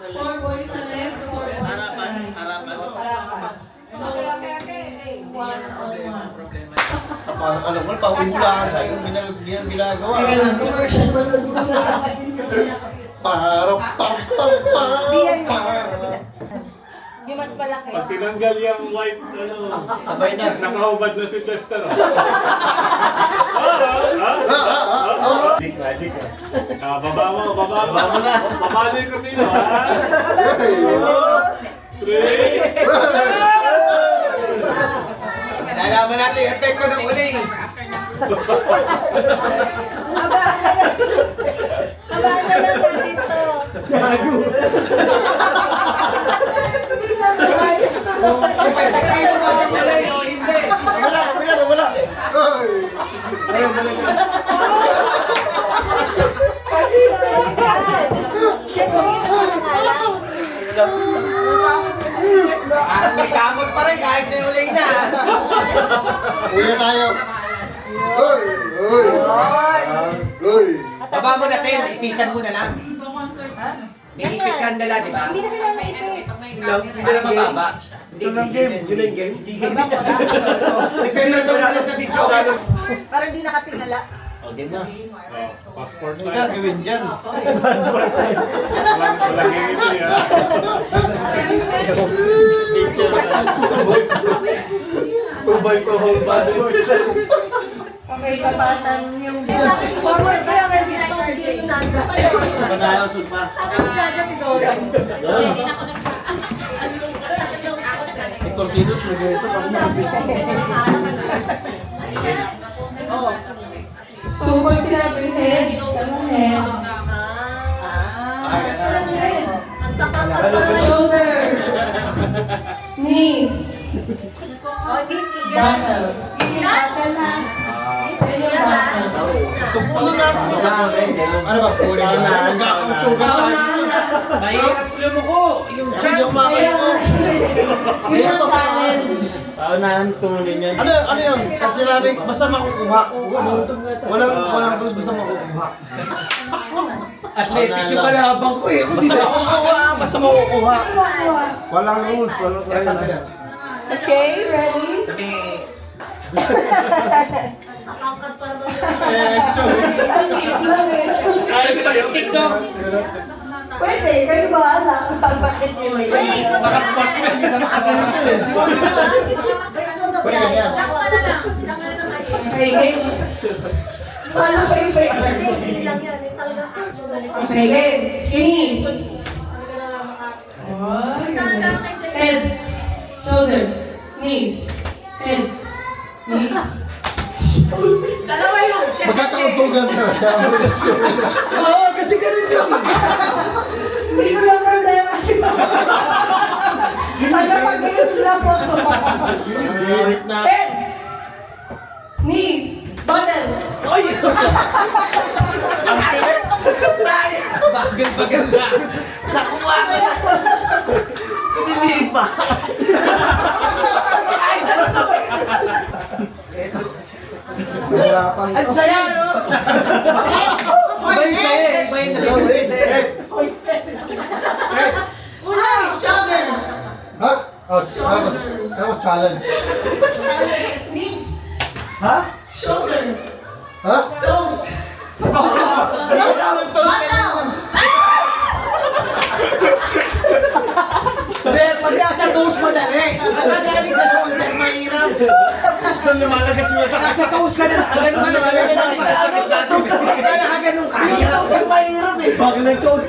4 boys sa left, 4 boys sa right. Harapan. So, 1-on-1. Parang alam mo, pahulaan sa yung ginagawa. Teka lang, commercial ba nun? Yung mas malaki. Pag tinanggal yung white, Sabay na. nakahubad na si Chester. Magic. Baba mo. Baba na. Baba na yung kurtino, ha? 3. Nalaman natin yung epekto ng uling. Abaan na lang dito. Hindi. Wala. Kasi Parang may kamot pa rin kahit may uling na. Uwi na tayo. Baba mo na tayo, ipitan mo na lang. May ipit kandala, di ba? Hindi na kailangan ipit. Hindi na mababa. Ito lang game. Yun na yung game. Depende daw sila sa video. Parang hindi nakatingala. O, game na. Passport Ano size. gagawin dyan? Walang ngingiti, ha? Picture na. 2x2 whole passport size. Okay, kapatan yung... Forward pa yung dito. Hindi na Ba tayo, sulpa? Ako jaja ito. May continuous na ganito pag nakapit. So, pag sinabi head, saan head? Saan head? Shoulder. Knees. Battle. Battle na. Yun yung battle. Tupulo na ako. Ano ba? Puri na. Paunahan na. Mahirap ulo mo ko. Yung chan. Kaya nga. Yun ang challenge. Paunahan tungulin yan. Ano yun? Pag sinabi, basta makukuha. Walang rules, basta makukuha. Athletic yung kalabang ko eh. Basta makukuha. Basta makukuha. Walang rules. Walang Okay, ready? Sabi, Nakangkat pa naman. Ang liit lang eh. kaya kita yung TikTok. Pwede, kayo bahala kung sasakit yun. Nakaspot mo yun. Hindi na makagalan ko eh. Pwede ka yan. Okay, game. Paano kayo ba yung Hindi lang yan. Yung talagang action na nito. Okay, game. Knees. Talaga na makakita. Oh, head. Shoulders. Knees. Head. Knees. Dalawa yung Magkakauntugan ka. Oo, kasi ganun yun. Hindi ko lang problema. Ano pag-games lang po ko? Head. Knees. Bottom. Ang bilis. Bagal na. Nakuha ko na. Kasi hindi pa. Mahirapan. Ang saya, no? Iba yung saya eh. Iba yung saya. Ay, shoulders. Ha? Oh, that was challenge. Knees. Ha? Shoulder. Ha? Toes. Bottom! Sir, pag nasa toes madali. Pag galing sa shoulder, mahirap. Doon lumalagas mo sa nasa toes ka na. Ganun ka lumalagas sa sakit ka. Kaya nakaganon ka. Hirap siya mahirap eh. Bakit ng toes?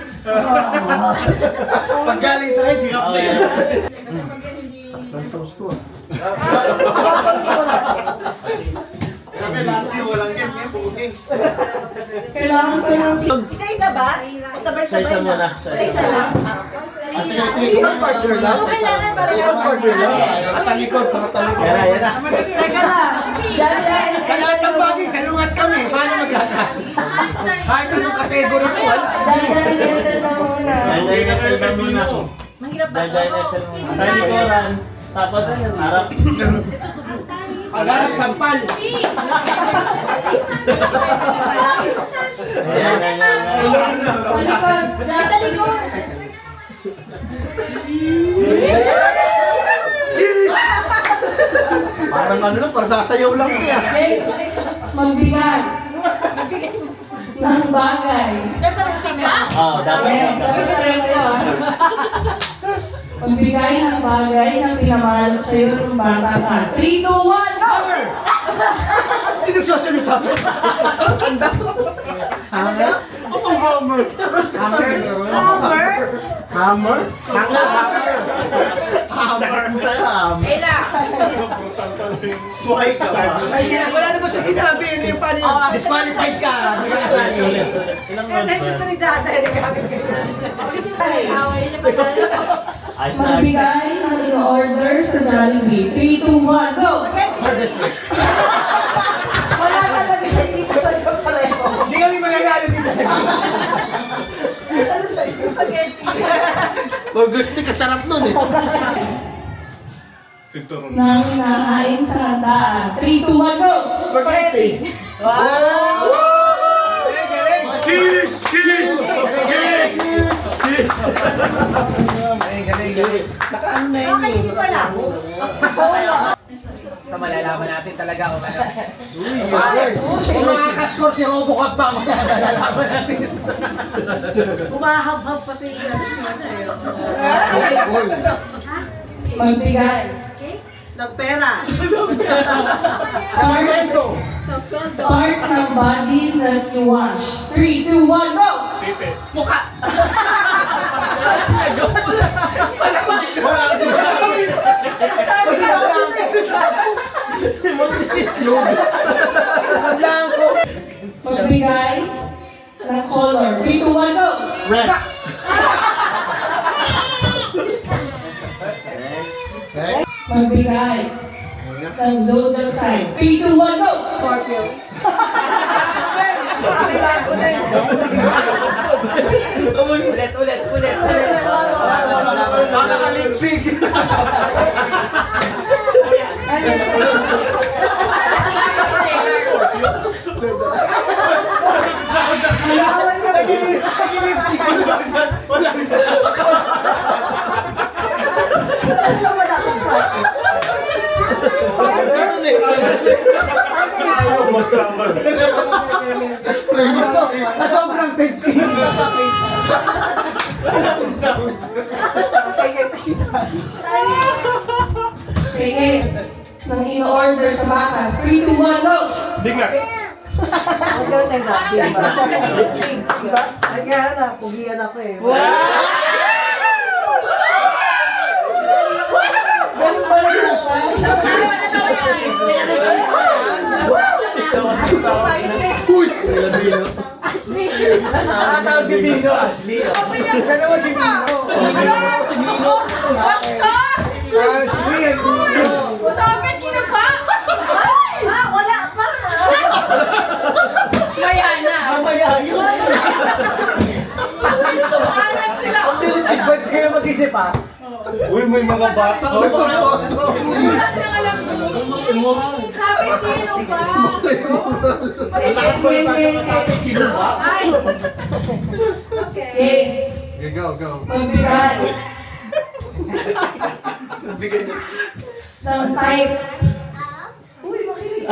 Pag galing sa head, hirap na yan. Ang toes ko. Grabe, last year walang game. Ngayon, puro games. Kailangan ko ng... Isa-isa ba? O sabay-sabay Isa-isa muna. na? Isa-isa lang? Sige. Isang partner lang. So, kailangan para Isang partner lang. Patalikod. Yan na. Teka lang. Yan. Sa lahat ng bagay, salungat kami. Paano magkakaroon? Kahit anong kategory ko, wala. Yan na muna. Dahil muna. Mahirap ba ito? Tayo likuran. Tapos, harap. Pagharap, sampal. Talikod. Sa likod. Parang ano lang, parang sasayaw lang niya. Okay? Magbigay ng bagay. Dapat piga. Yes, sabi ko rin ko. Magbigay ng bagay na pinamahal sa'yo nung bata ka. 3, 2, 1, go! Hindi nagsasalita to. Ano? Hammer. Hammer? Hammer? Ela. Buhay ka. Wala naman siya sinabi. Ano yung paano yung disqualified ka. Hindi ka kasali ulit. Kaya gusto ni Jaja, hindi kami. Away niya pa Magbigay ng in-order sa Jollibee. 3, 2, 1, go! Wala talaga hindi ko talaga pareho. Hindi kami mananalo dito sa gila. Ano sa iyo? Spaghetti. Gusto kasarap nun eh. Sinturon. Nang hinahain sa handaan. 3, 2, 1, go! Spaghetti. Wow! Kiss! Kiss! Kiss! Kiss! Galing. Nakaano na yun. Bakit hindi pala ako? Ito malalaman natin talaga kung ano. Kung makakascore si Robocop ba, malalaman natin. Humahab-hab pa sa iyo. Magbigay. Ng pera. Ng sweldo. Part ng body that you wash. 3, 2, 1, go! Tite. Mukha. Wala kasi Magbigay ng color. 3, 2, 1, go! Red. Magbigay ng zodiac sign. 3, 2, 1, go! Scorpio. Ulit. Naka-lipsync. Nag-aaway ka Nag-lipsync. Wala isa. Ayaw magkamar. Sa sobrang tense. Wala akong sound. Okay, ng in-order sa bakas. 3, 2, 1, go! Dinga. Mas gawin sa'yo dati. Diba? Ay, kaya na, pugian ako eh. Ganun pala yung nasa. Nakatawag ni Bino, Ashley. Siya naman si Bino. Si Bino. Ashley, ang Bino. Sabi, sino pa? Wala pa. Kaya na. Mamaya yun. Anak sila. Advance kayo mag-isip ha. Uy, may mga bata. Wala silang alam mo. Sabi, sino pa? Ay. Okay. Okay, Go. magbigay ng type. Uy, makinig.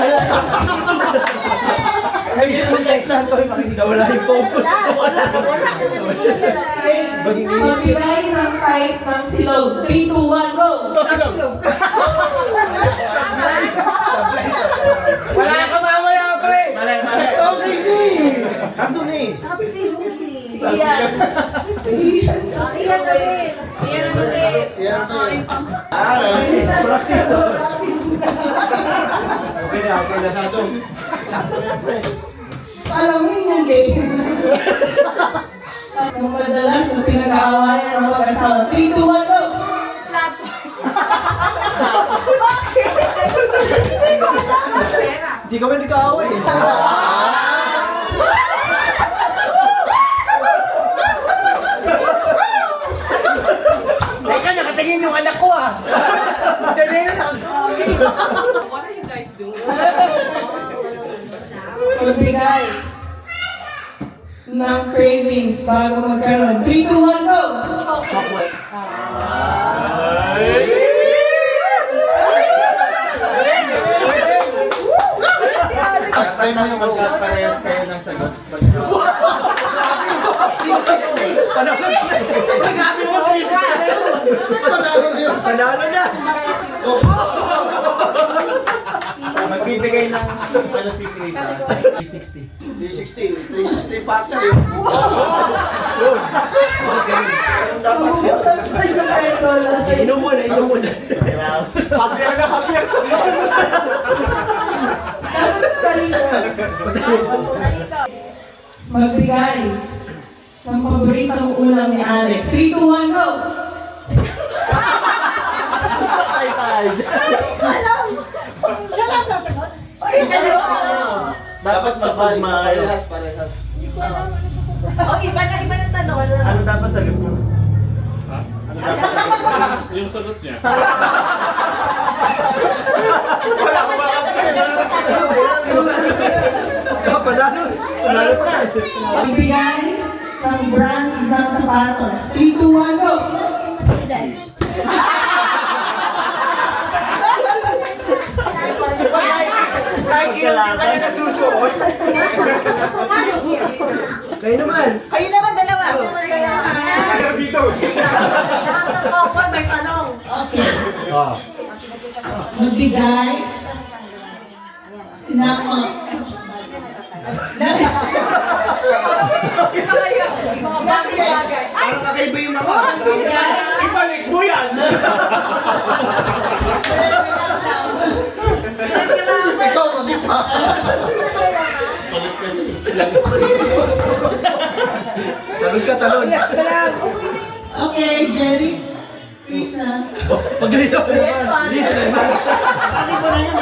Ayun yung text na ko, makinig na wala yung focus. Okay, magbigay ng type ng silog. 3, 2, 1, go! Wala ka mamaya, pre. Mali. Okay, ni. Nandun eh. Sabi si Lucy. Iyan. Iyan. Iyan na rin. Iyan na rin. Yan to eh. Bilisan. Practice. Okay na sa ito. Alam mo yung game. Ang madalas na pinag-aawayan ng mag-asawa. 3, 2, 1, go! Bakit? Hindi ko alam ang pera. Hindi kami nag-aaway. Teka, nakatingin yung anak ko ah. Si Janela. What are you guys doing? Magbigay ng cravings bago magkaroon. 3, 2, 1, go! Chocolate. Next time mo yung Parehas kayo ng sagot. Grabe mo, 360. Panalo na yun. Panalo na! Magbibigay ng ano si Chris ha? 360. 360 partner yun. Inom mo na. Kapir na kapir. Magbigay ng paboritong ulam ni Alex. 3, 2, 1, go! Siya lang sasagot? Dapat sabay maayo. Parehas. Oh, iba na tanong. Ano dapat sagot mo? Ha? Ano dapat sagot mo? Yung sagot niya. Wala ko ba? Panalo na. Magbigay ng brand ng sapatos. 3, 2, 1, go! Nike yung di ba yung nasusuot? Kayo naman. Kayo naman dalawa. Ano dito? Lahat ng couple may tanong. Okay. Oh. Magbigay ng Iba kayo. Mga bagay-bagay. Ay! Parang kakaiba yung mga. Magbigay Ibalik mo yan! Ikaw mag-isa. Palit kasi. Talon. Okay, Jerry. Krisa. Paglito naman. Listen. Pati po na yun.